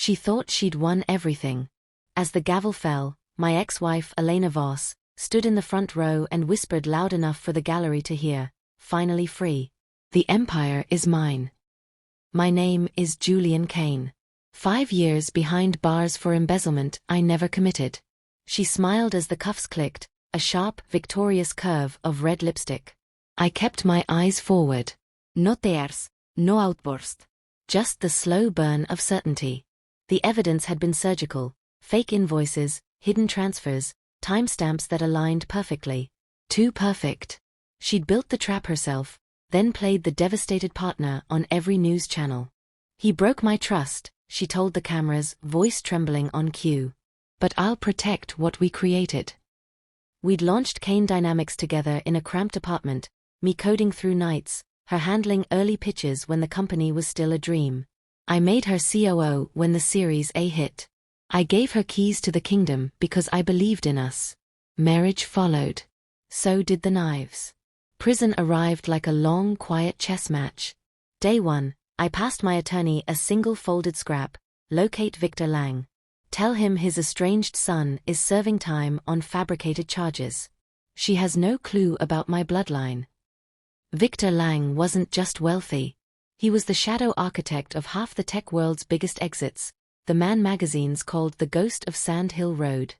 She thought she'd won everything. As the gavel fell, my ex-wife Elena Voss stood in the front row and whispered loud enough for the gallery to hear, "Finally free. The empire is mine. My name is Julian Kane. 5 years behind bars for embezzlement I never committed." She smiled as the cuffs clicked, a sharp, victorious curve of red lipstick. I kept my eyes forward. No tears, no outburst. Just the slow burn of certainty. The evidence had been surgical: fake invoices, hidden transfers, timestamps that aligned perfectly. Too perfect. She'd built the trap herself, then played the devastated partner on every news channel. "He broke my trust," she told the cameras, voice trembling on cue. "But I'll protect what we created." We'd launched Kane Dynamics together in a cramped apartment, me coding through nights, her handling early pitches when the company was still a dream. I made her COO when the Series A hit. I gave her keys to the kingdom because I believed in us. Marriage followed. So did the knives. Prison arrived like a long, quiet chess match. Day 1, I passed my attorney a single folded scrap: "Locate Victor Lang. Tell him his estranged son is serving time on fabricated charges. She has no clue about my bloodline." Victor Lang wasn't just wealthy. He was the shadow architect of half the tech world's biggest exits, the man magazines called the Ghost of Sand Hill Road.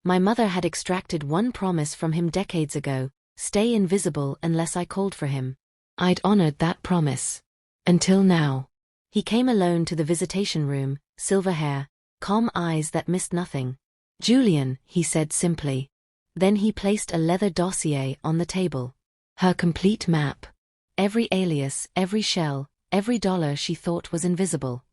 My mother had extracted one promise from him decades ago: stay invisible unless I called for him. I'd honored that promise. Until now. He came alone to the visitation room, silver hair, calm eyes that missed nothing. "Julian," he said simply. Then he placed a leather dossier on the table. Her complete map. Every alias, every shell, every dollar she thought was invisible.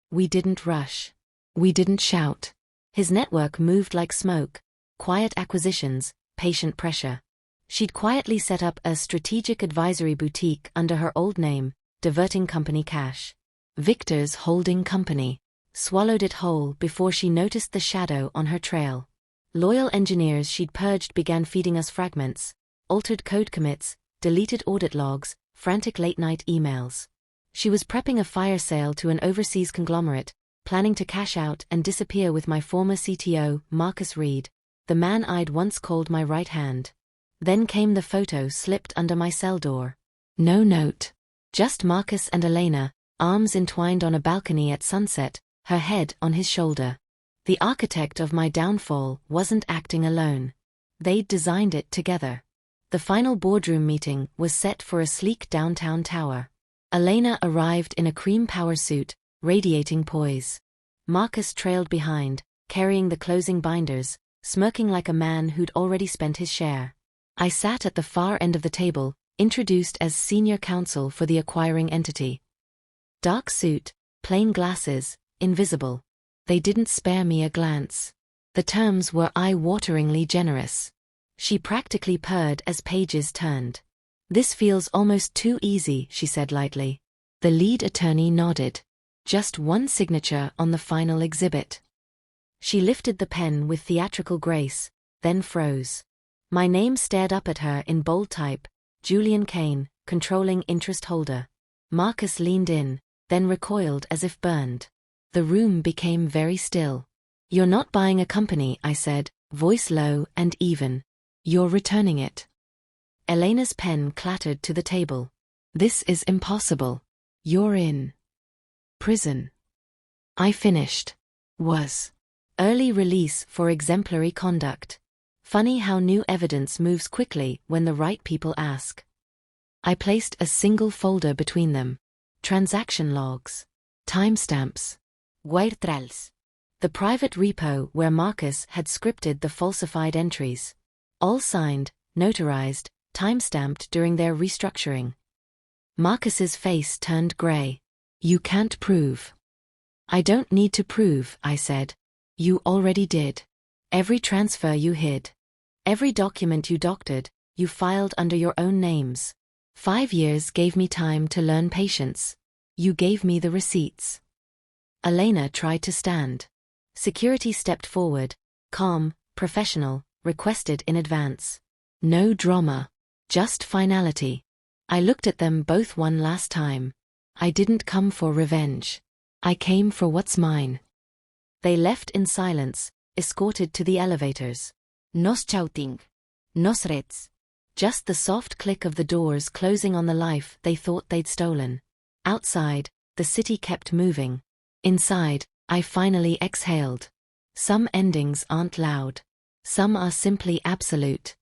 We didn't rush. We didn't shout. His network moved like smoke: quiet acquisitions, patient pressure. She'd quietly set up a strategic advisory boutique under her old name, diverting company cash. Victor's holding company. Swallowed it whole before she noticed the shadow on her trail. Loyal engineers she'd purged began feeding us fragments: altered code commits, deleted audit logs, frantic late-night emails. She was prepping a fire sale to an overseas conglomerate, planning to cash out and disappear with my former CTO, Marcus Reed, the man I'd once called my right hand. Then came the photo slipped under my cell door. No note. Just Marcus and Elena, arms entwined on a balcony at sunset, her head on his shoulder. The architect of my downfall wasn't acting alone. They'd designed it together. The final boardroom meeting was set for a sleek downtown tower. Elena arrived in a cream power suit, radiating poise. Marcus trailed behind, carrying the closing binders, smirking like a man who'd already spent his share. I sat at the far end of the table, introduced as senior counsel for the acquiring entity. Dark suit, plain glasses, invisible. They didn't spare me a glance. The terms were eye-wateringly generous. She practically purred as pages turned. "This feels almost too easy," she said lightly. The lead attorney nodded. Just one signature on the final exhibit. She lifted the pen with theatrical grace, then froze. My name stared up at her in bold type: Julian Kane, controlling interest holder. Marcus leaned in, then recoiled as if burned. The room became very still. "You're not buying a company," I said, voice low and even. "You're returning it." Elena's pen clattered to the table. "This is impossible. You're in prison." I finished. Was. Early release for exemplary conduct. Funny how new evidence moves quickly when the right people ask. I placed a single folder between them. Transaction logs. Timestamps. Wirtrails. The private repo where Marcus had scripted the falsified entries. All signed, notarized, timestamped during their restructuring. Marcus's face turned gray. "You can't prove." "I don't need to prove," I said. "You already did. Every transfer you hid. Every document you doctored, you filed under your own names. 5 years gave me time to learn patience. You gave me the receipts." Elena tried to stand. Security stepped forward, calm, professional, requested in advance. No drama. Just finality. I looked at them both one last time. I didn't come for revenge. I came for what's mine. They left in silence, escorted to the elevators. Nos shouting. Nos reds. Just the soft click of the doors closing on the life they thought they'd stolen. Outside, the city kept moving. Inside, I finally exhaled. Some endings aren't loud. Some are simply absolute.